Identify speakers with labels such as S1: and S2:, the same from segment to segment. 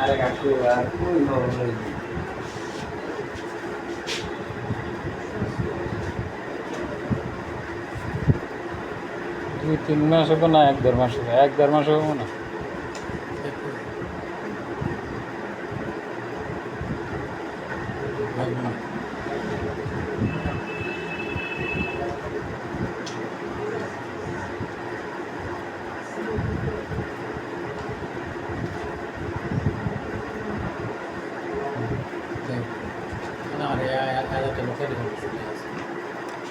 S1: আরে কাকু আর কোন নয়
S2: 2-3 মাস হবে না 1-1.5 মাস হবে 1-1.5 মাস হবে না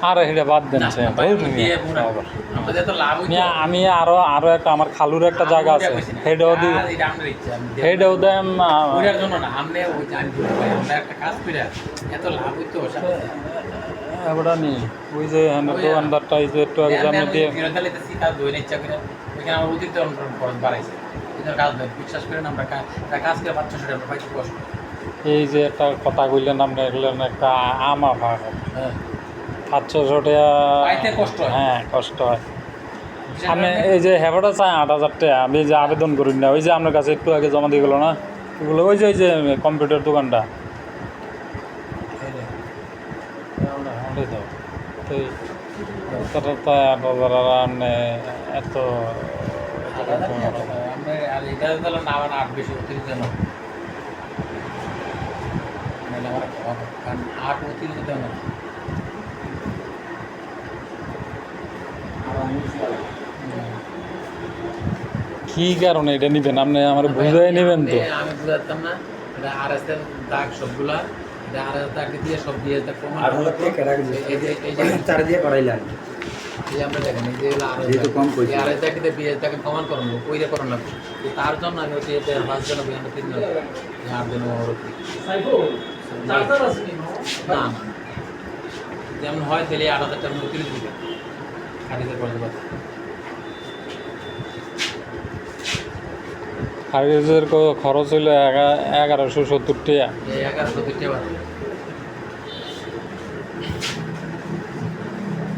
S2: আর এটা বাদ দেন আমি আরো একটা আমার খালুর একটা জায়গা আছে হেডেও দিই হেডেও দেন এবারটা নি ওই যে দোকানদারটা এই যে একটু আগে জানিয়ে দিয়ে এই যে একটা কথা কইলেন আমরা এগুলেন একটা আমা ভাগ 700 টাকা হ্যাঁ কষ্ট হয় আমি এই যে হেবাটা চাই 8,000 টাকা আমি যে আবেদন করি না ওই যে আপনার কাছে একটু আগে জমা দিয়ে গেলো না এগুলো ওই যে কম্পিউটার দোকানটা এত কি কারণে এটা নিবেন আপনি আমার বুঝাই নেবেন তো
S3: আমি বুঝাতাম না এটা আর এস এর দাগ সবগুলা এটা আর এস দাগ দিয়ে সব দিয়ে প্রমাণ
S1: আর হলো থেকে রাখবে এই যে চার দিয়ে করাইলেন
S3: এই আমরা দেখেন এই যে আর এস কম কইছি আর এস দাগ দিয়ে বিএস দাগ প্রমাণ করুন কইরে করুন না তার জন্য আমি ওই যে 5 জন বিয়ান 3 জন আর দিন ওর সাইবো চার্জার আছে না যেমন হয় তাহলে 8,000 টাকা উকিল দিবে খারিজের পড়ে যাবে
S2: খারিজের খরচ হইল 1170 টাকা
S3: 1170 টাকা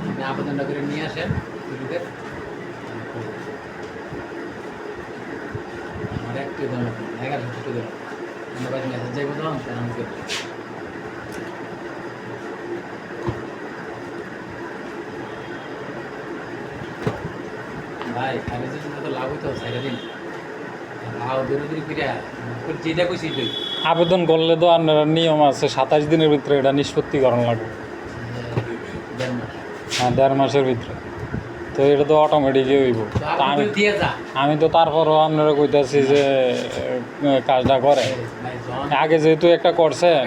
S3: আপনি আবেদনটা করে নিয়ে আসেন আমার একটু দাম 1170 টাকা আমরা বাইরে মেসেজ যাইবো তো আমাকে ভাই খারিজের জন্য তো লাভ হইতো সাইডে দিন
S2: আবেদন করলে তো আপনার নিয়ম আছে 27 দিনের ভিতরে এটা নিষ্পত্তি করানো লাগবে হ্যাঁ 1.5 মাসের ভিতরে তো এটা তো অটোমেটিকই হইব আমি তো তারপরও আপনারা কইতাছি যে কাজটা করে আগে যেহেতু একটা করছেন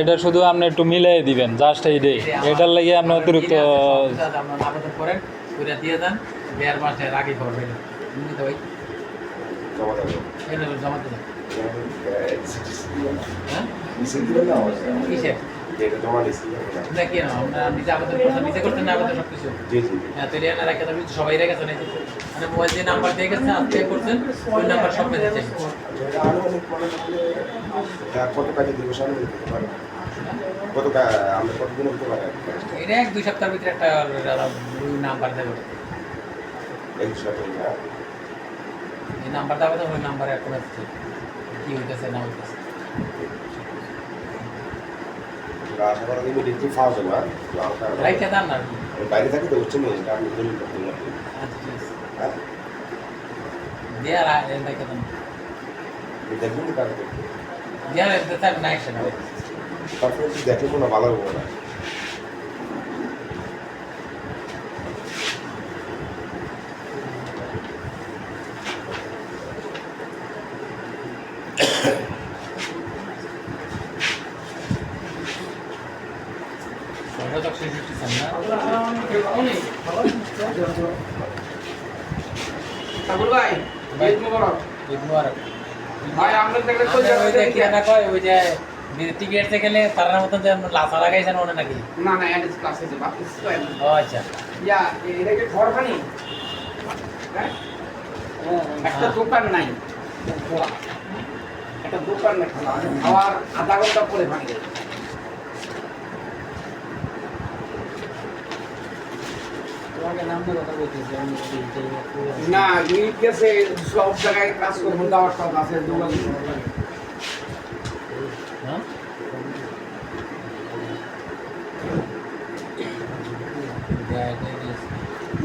S2: এটা শুধু আপনি একটু মিলাই দিবেন জাস্ট এইটাই এটার লাগে আপনি অতিরিক্ত
S3: আবেদন করেন ওইটা দিয়ে দেন 1.5 মাসের আগে খবর পেলেন ভাই জমা দেবেন হ্যাঁ কিসে না কি না আমরা নিজে আবেদন করছেন নিজে করতেন না আবেদন সব কিছু হ্যাঁ তো রিয়ানা রেখে দেবেন সবাই রেখেছেন মানে মোবাইল যে নাম্বার দিয়ে গেছেন আপনি করছেন ওই নাম্বার সব মেসেজ
S1: কত কাজে দিব সামনে কত আমরা কত দিন হতে পারে
S3: এটা 1-2 সপ্তাহের ভিতরে একটা নাম্বার দেবে
S1: এই সপ্তাহে
S3: এই নাম্বার দেওয়া তো ওই নাম্বারে একটা মেসেজ কি হইতেছে না হইতেছে
S1: আশা করা দিন দেখতে ফাউজ না
S3: রাইট দেন না
S1: বাইরে থাকি তো উচ্চ নেই এটা আমি দলিল করতে পারি হ্যাঁ
S3: দেয়ার আইন দেখেন
S1: দেখুন তো কাজ
S3: দেয়ার এটা তার নাইশন
S1: তারপরে কি দেখলে না ভালো হবে না
S3: টিকিট গেলে তার মতন যে লাচা লাগাইছেন মনে নাকি
S4: না না এন্ড ক্লাসে যে বাকি
S3: ও আচ্ছা
S4: ইয়া এটা কি ঘরখানি একটা দোকান নাই একটা দোকানে খাওয়া খাওয়ার আধা ঘন্টা পরে ভাঙে না গিট গেছে সব জায়গায় কাজ করবো দাওয়ার সব আছে দোকান
S3: হ্যাঁ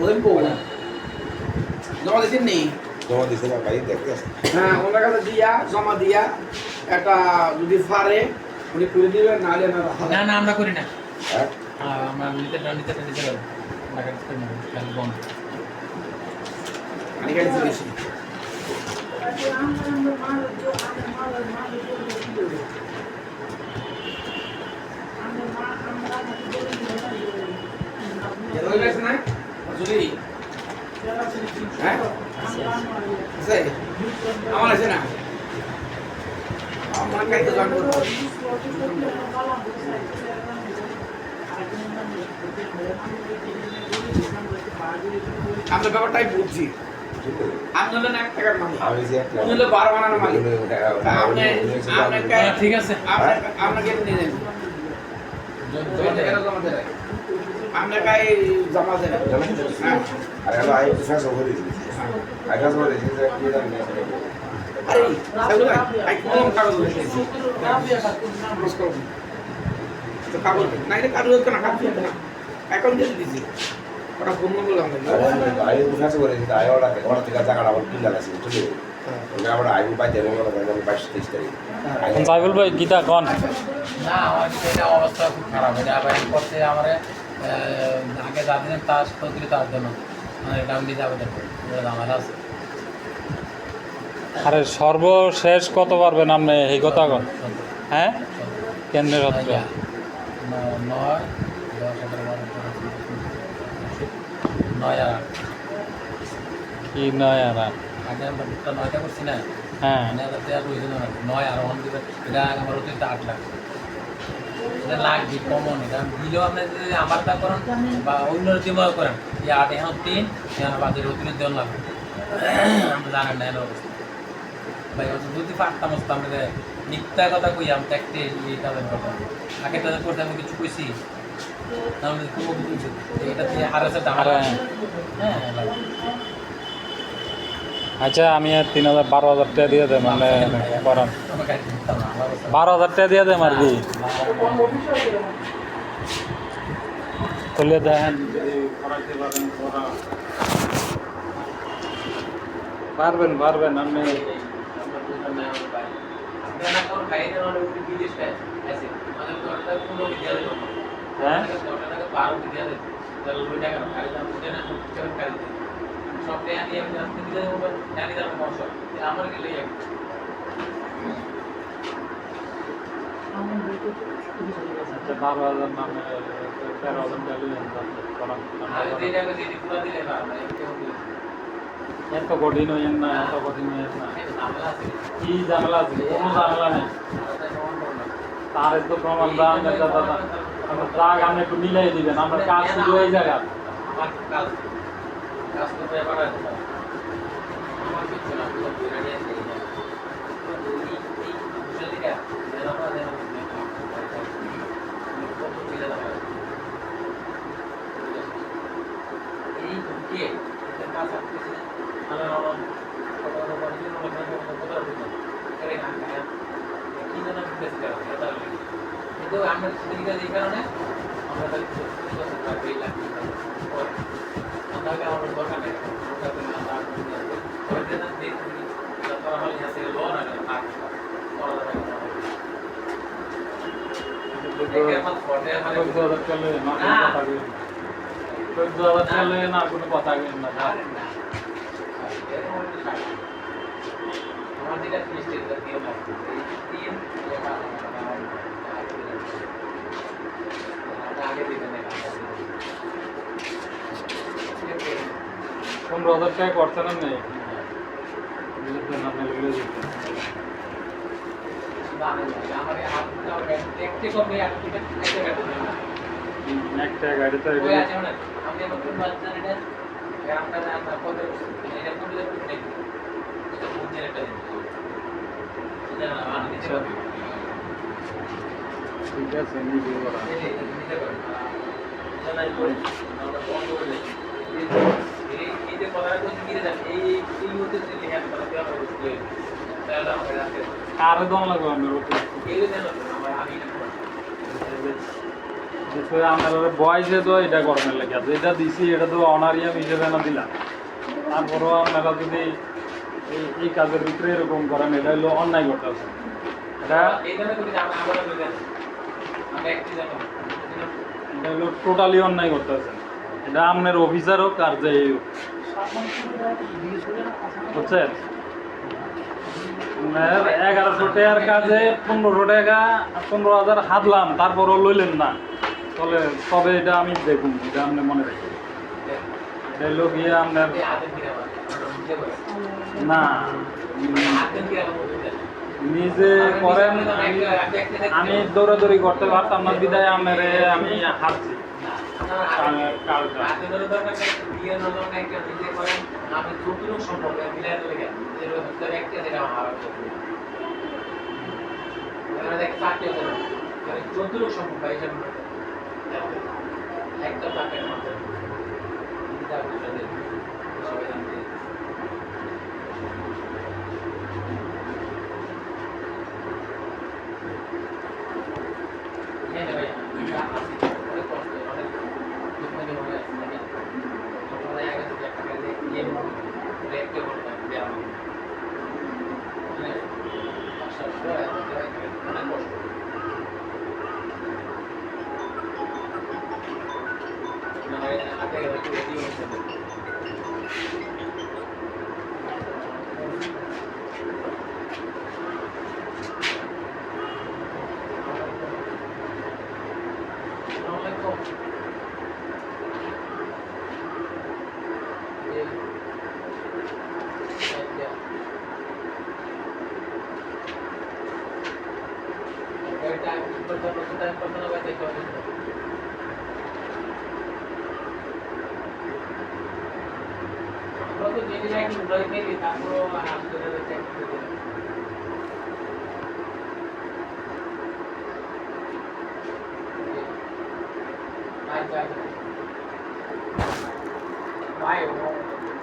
S4: বলবো জমা দিচ্ছেন নেই
S1: জমা দিছে না ভাই দেখতে আসছে
S4: হ্যাঁ ওনার কাছে দিয়া জমা দিয়া একটা যদি পারে উনি করে দিবেন নাহলে না
S3: না না আমরা করি না
S1: হ্যাঁ
S3: আমরা নিতে পারবো টাকা দিতে না খালি বন্ধ
S4: আমি গেছি বেশি রয়ে গেছে না জুলি হ্যাঁ আছে আমার আছে না আমার কাছে জয়েন করবো আমরা ব্যাপারটাই বুঝছি আমি হলেন 1 টাকার মালিক
S1: আমি যে একটা
S4: উনি হলো 12 আনার মালিক
S3: হ্যাঁ, ঠিক আছে
S4: আপনাকে নিয়ে নেন আপনাকে জমা দেবেন হ্যাঁ
S1: আরে ভাই ফেসো করে দিছি আই ফেসো করে দিছি যে কি জানি
S4: আরে সাইদুল ভাই আই কোন কাগজ লিখেছি তো কাগজ না এটা কাগজ তো না কাগজ না এখন দিয়ে দিছি ওটা ফোন নম্বর আমরা
S1: আই ফেসো করে দিছি আই ওটা থেকে জায়গাটা আবার কিনা লাগছে বুঝলি ওটা আবার আই পাই দেব না 22-23 তারিখ
S2: সাইফুল ভাই গীতা কন
S3: না আমার এটা অবস্থা খুব খারাপ এটা আবার করতে আমার আগে যা দিলেন তার সত্যি তার জন্য মানে এটা আমি দিতে আবেদন করি আমার আছে
S2: আরে সর্বশেষ কত পারবেন আপনি এই কথা কন হ্যাঁ কেন্দ্রের হচ্ছে
S3: 9 10 11 12 9 আর
S2: কি নয় আর
S3: আগে আমরা 9টা করছি না
S2: হ্যাঁ
S3: 9,000 প্রয়োজন না 9 আর 1 দিবে এটা আমার অতিরিক্ত 8 লাখ এটা লাগবে কমন এটা দিলেও আপনি যদি আমার তা করেন বা অন্য দিমাগ করেন এই 8 এখন 3 এখন বাজার অতিরিক্ত দেওয়া লাগবে আমরা জানেন না এর অবস্থা ভাই যদি পারতাম আমরা মিথ্যা কথা কই আমি একটা এই কাজের কথা আগে তাদের করতে আমি কিছু কইছি তাহলে কোনো কিছু এটা দিয়ে হারাছে দাঁড়া হ্যাঁ
S2: আচ্ছা আমি 12,000 টাকা দিয়ে দেব মানে করান 12,000 টাকা দিয়ে দেব আর কি তুলে দেখেন পারবেন আপনি হ্যাঁ
S3: আমার গেলে
S2: আচ্ছা 12,000 নামে 13,000 টাকা দিয়ে করান এত কঠিন হইয়েন না এত কঠিন হইয়েন না কি ঝামেলা আছে কোনো ঝামেলা নেই তার তো প্রমাণ দাম দাদা আমরা দাগ আপনি একটু মিলাই দিবেন আমরা কাজ শুরু হয়ে যায়
S3: কিন্তু আমরা এই কারণে আমরা আমাদের দরকার নেই
S2: না কোনো কথা না
S3: আমার যেটা মিস্টেক আগে দিবেন
S2: 15,000 টাকা করছেন না নেই একটা গাড়িতে ঠিক আছে নিজে করা কারে দম লাগবে আমি আমার বয়সে তো এটা গরমের লাগে যেটা দিছি এটা তো অনারিয়াম হিসেবে না দিলাম তারপরেও আপনারা যদি এই কাজের ভিতরে এরকম করেন এটা হলো অন্যায় করতেছে এটা এটা হলো টোটালি অন্যায় করতেছে এটা আপনার অফিসার হোক আর যে হোক বুঝছেন 1100 টাকার কাজে 1500 টাকা 15,000 হাতলাম তারপরও লইলেন না তবে এটা আমি দেখুন এটা আপনি মনে রাখবেন এটা হলো গিয়ে আপনার না নিজে করেন আমি দৌড়াদৌড়ি করতে পারতাম না বিদায় আমারে আমি হারছি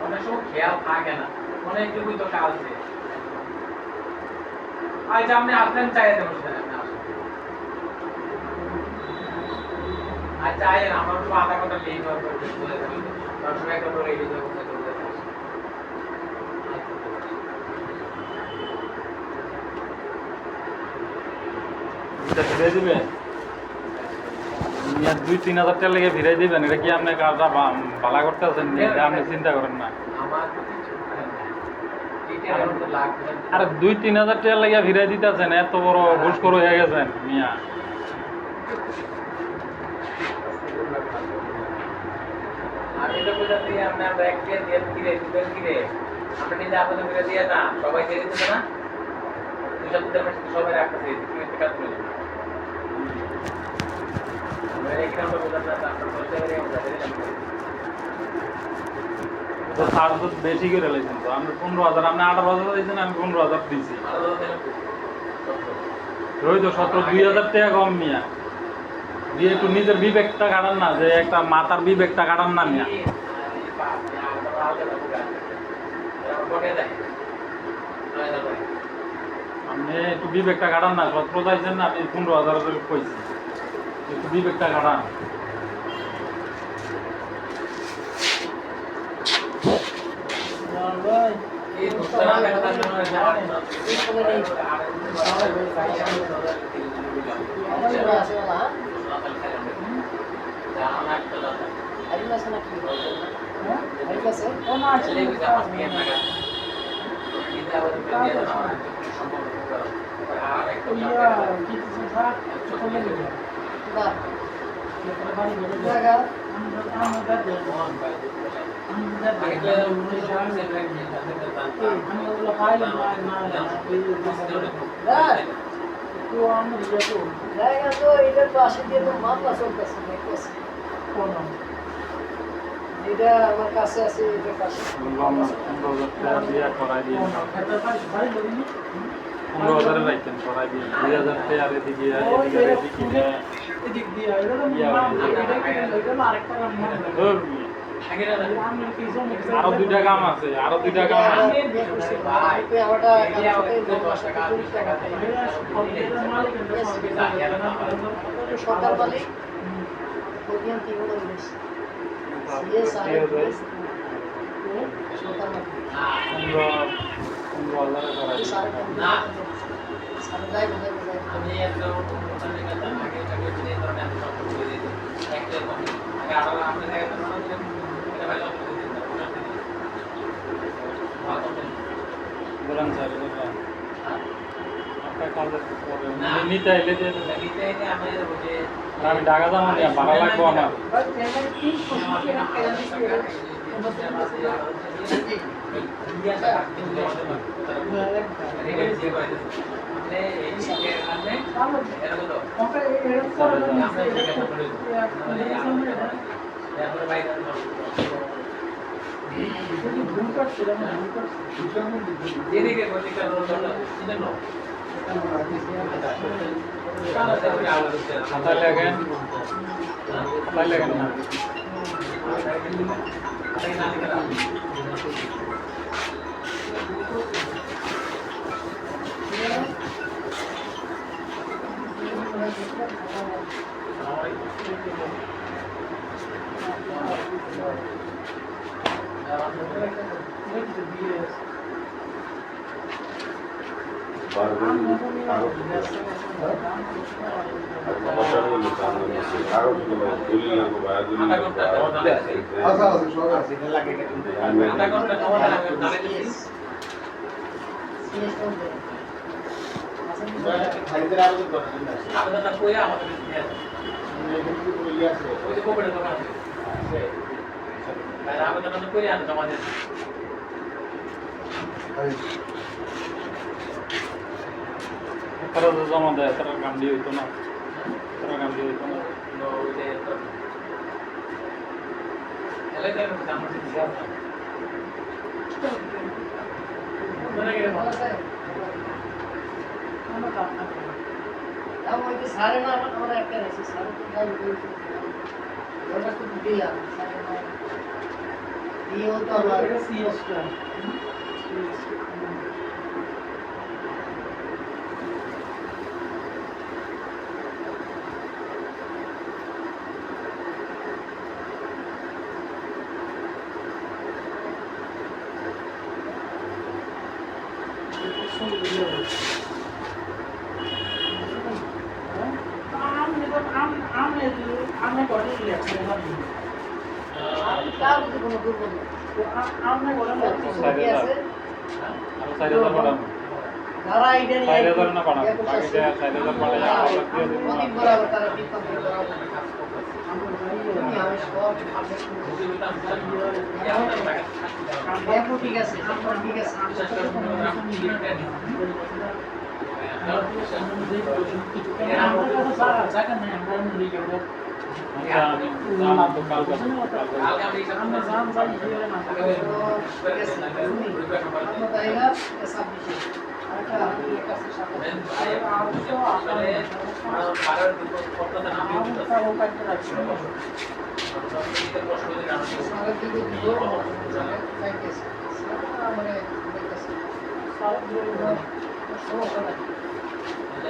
S3: অনেক সময় খেয়াল থাকে না অনেকটুকুই তো কাজ আছে আজ আপনি আসলেন চাইতে বসে আচ্ছা আয় আমার তো আধা ঘন্টা লেট হবে বলে দেবেন 10 মিনিট পরে রেডি হয়ে বসে করতে
S2: এটা ফিরে দিবে 2-3 হাজার টাকা লেগে ফিরে দিবেন এটা কি আপনি কাজটা ভালো করতেছেন আপনি চিন্তা করেন না আরে 2-3 হাজার টাকা লেগে ফিরে দিতেছেন এত বড় ঘুষ করে হয়ে গেছেন মিয়া
S3: আমি তো বুঝাতে আমরা একটা দিয়ে ফিরে দিবেন ফিরে আমরা নিজে আপনাদের ফিরে দিয়ে না সবাই দিয়ে দিতে না সবাই রাখতে দিই তুমি একটা কাজ করো
S2: তো সার তো বেশি করে লাইছেন তো আমরা 15,000 আপনি 18,000 দিয়েছেন আমি 15,000 দিয়েছি ওই তো 17-2,000 টাকা কম মিয়া দিয়ে একটু নিজের বিবেকটা কাটান না যে একটা মাথার বিবেকটা কাটান না মিয়া আপনি একটু বিবেকটা কাটান না 17 চাইছেন না আপনি 15,000 কইছি একটু বিবেকটা কাটান
S5: এটা আমার কাছে আছে এটা কাছে
S2: 15,000 টাকা দিয়ে করাই দিয়ে 15,000 রাখতেন সরাই দিয়ে 2,000 টাকা আর এদিকে আরো দুইটা কাম আছে
S5: সরকার মালিক প্রতিদিন 3 সরকার মালিক
S2: 15,000
S3: না
S5: সারা যায় বোঝায়
S3: আমি একটা ওখানে গেলাম আগে টাকা দিয়ে ধরেন এত সব করে দিতে একটা কপি আগে আরো আমরা জায়গা তো না দিলাম এটা ভালো করে দিতে
S2: বলেন স্যার আপনার কাজের পরে নিতে আইলে যে
S3: আমাদের ওই
S2: আমি ঢাকা যাবো না ভাড়া লাগবো আমার কোথায় লাগেন না তারা তো জমা দেয় তারা কাম দিয়ে হইতো না
S5: সাড়ে না আমরা একটা আছি সাড়ে তো যাই বলছি ওটা তো দিলাম সাড়ে না দিও তো আমার সিএসটা যারা আইডিয়া নিয়ে
S2: না পাঠাবো বাকি 4,000 পাঠাই
S5: তারা বিপদ ঠিক আছে ঠিক আছে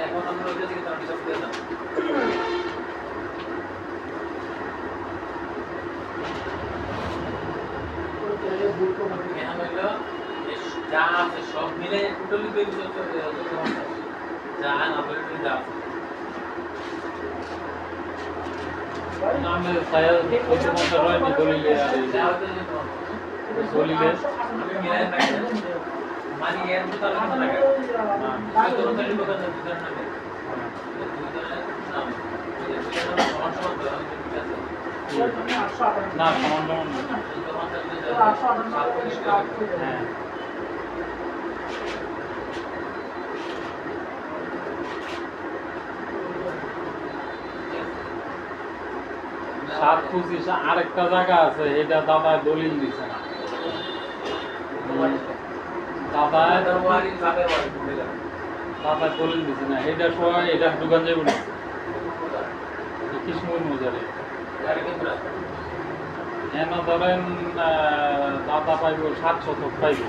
S3: এখন আমরা ওই দিকে তার হিসাব দিয়ে দাও যা আছে সব মিলে টোটালি যা না বলে যা
S2: আমি সায়াল কিছু মতো রয়নি দলিলে আর দলিলে
S3: আমি মিলাই থাকি মানে এর মতো আর না লাগে না তো দলিল কথা দিতে না
S2: না সমান হ্যাঁ 725 আরেকটা জায়গা আছে এটা দাদা দলিল দিছে না দাদা দাদা বলে দিছি না এটা সময় এটা দোকান যাবো না কৃষ্ণপুর মজারে এন ধরেন দাদা পাইব 7 শতক পাইব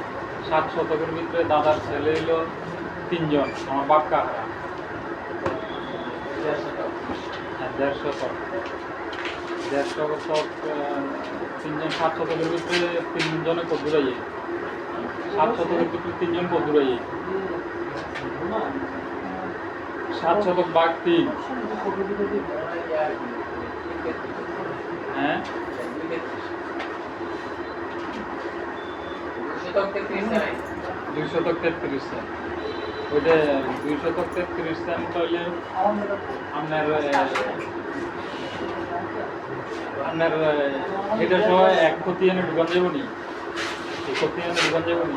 S2: 7 শতকের ভিতরে দাদার ছেলে হইল 3 জন আমার বাপ কাকা 1.5 শতক 1.5 শতক 3 জন 7 শতকের ভিতরে 3 জনে কদুরাই 7 শতকের ভিতরে 3 জন কদুরাই 7 শতক বাঘ 3 হ্যাঁ 2 শতক 33 সেন্ট ওইটা 2 শতক 33 সেন্ট হইলে আপনার এটা সময় 1 কোটি এনে দোকান যাবো নি 1 কোটি এনে দোকান যাবো নি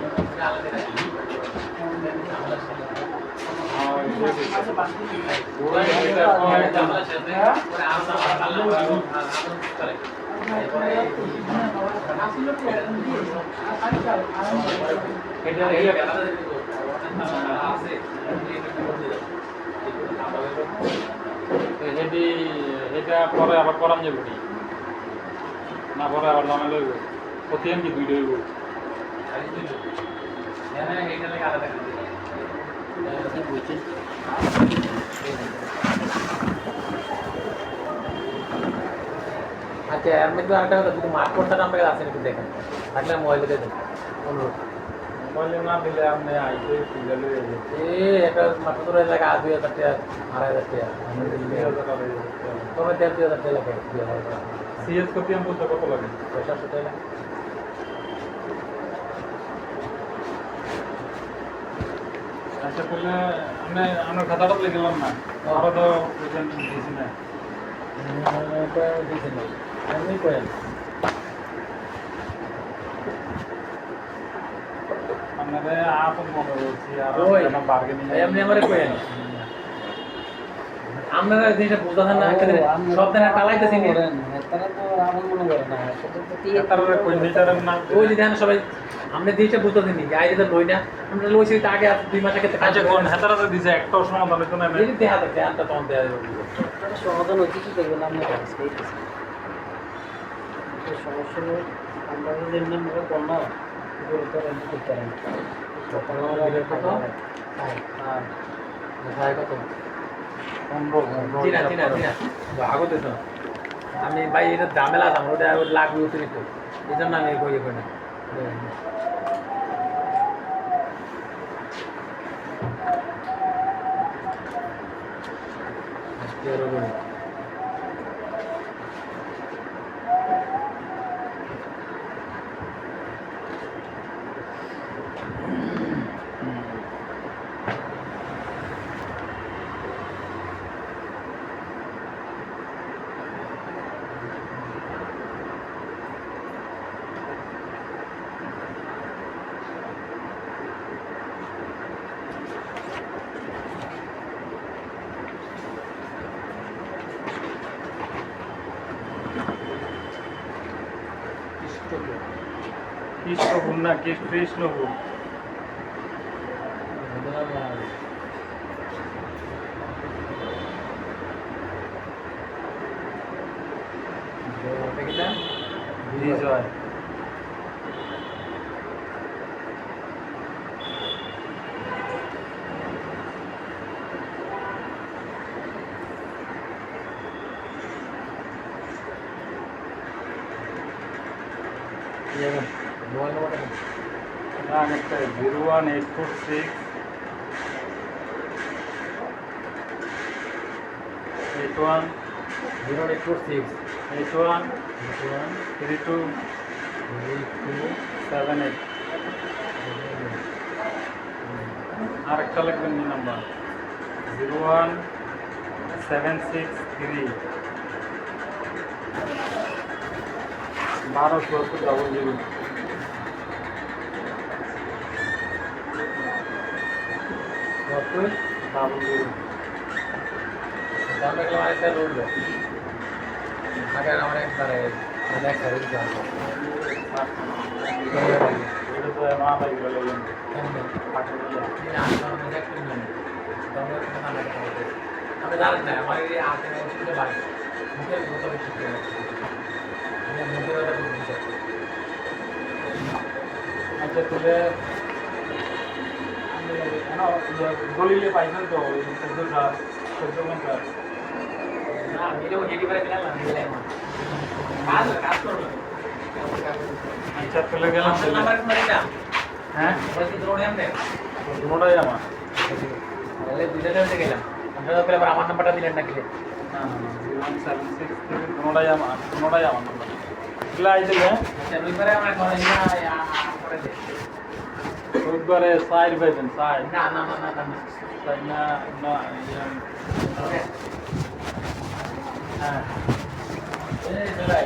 S2: এটা পরে আবার করান যাবো না পরে আবার জানা লইব প্রতিদিন কি 2 লইব
S3: আচ্ছা এর মধ্যে আরেকটা কথা যদি মার্ক করতে আপনাকে আছে একটু দেখেন থাকলে মোবাইল দিয়ে দেন অনুরোধ
S2: মোবাইলে না দিলে আপনি আইতে তুলে লইয়ে
S3: একটা মাত্র ধরে লাগে 2000 টাকা 2500 টাকা তবে 2000 টাকা লাগে
S2: সিএস কপি আমি বলতে কত লাগে
S3: 700 টাকা
S2: আচ্ছা তাহলে আমরা খাতাটা লিখলাম না আরো তো প্রেজেন্ট দিয়েছি না
S3: দিয়েছেন না এমনি করেন
S2: আপনাদের আপন মনে বলছি আর
S3: ওই
S2: বার্গেনিং
S3: এমনি আমারে করেন আপনারা জিনিসটা বুঝতেছেন না সব দিন টালাইতেছি নি
S5: তারা তো আমার মনে করে না
S2: তার কোন লিটারের নাম
S3: ওই যে দেখেন সবাই আমরা জিনিসটা বুঝতেছি নি আইরে তো লই না আমরা লইছি তো আগে 2 মাস আগে
S2: আচ্ছা কোন হেতারা তো দিছে একটাও সমাধান হইতো না
S3: এই দেখা তো ধ্যানটা তখন দেয়া যাবে
S5: সমাধান হচ্ছে কি করবেন আপনি সমস্যা নেই আমরা যদি মনে কর না করতে
S3: আমি ভাই এটা ঝামেলা আছে আমার ওটা লাগবে অতিরিক্ত এই জন্য আমি ইয়ে করি না
S2: কৃষ্ণপুর না কৃষ্ণপুর বিজয় না একটা 01846 81
S3: 0846
S2: 81 32 78 আরেকটা লিখবেন নি নাম্বার 01763 12 ডাবল জিরো
S3: আমরা গেলাম আরেকটা রোড আগে আমার একবারে একটা রোড যাবো
S2: এটা তো মা ভাই গেল
S3: আমি জঙ্গলের থেকে ঠান্ডা খেতে হবে। আপনি জানেন না আমার এই আটে ওষুধে বাড়ি মুখের বোতলে ঠিক করে মুখের ব্যথা খুব বেশি আছে।
S2: আচ্ছা তাহলে গলিলে পাইছেন তো চোদ্দ ঘন্টা
S3: না মিলেও হেঁটে বেড়ে গেলাম না মিলে কাজ কাজ করবো
S2: আচ্ছা তাহলে গেলাম
S3: নাম্বার করে না
S2: হ্যাঁ
S3: বলছি ধরুন এমনি
S2: দুটোটাই আমার
S3: তাহলে দুইটা দিতে গেলাম আপনারা পেলে আবার আমার নাম্বারটা দিলেন না কিলে
S2: না না 176 দুটোটাই আমার নাম্বার এগুলো আইছিল হ্যাঁ
S3: আচ্ছা রবিবারে আমার ঘরে করে দে
S2: রোববারে সাইড পাইছেন সাইড
S3: না না না না না
S2: সাইড না না
S3: ওকে
S2: হ্যাঁ
S3: এই চলাই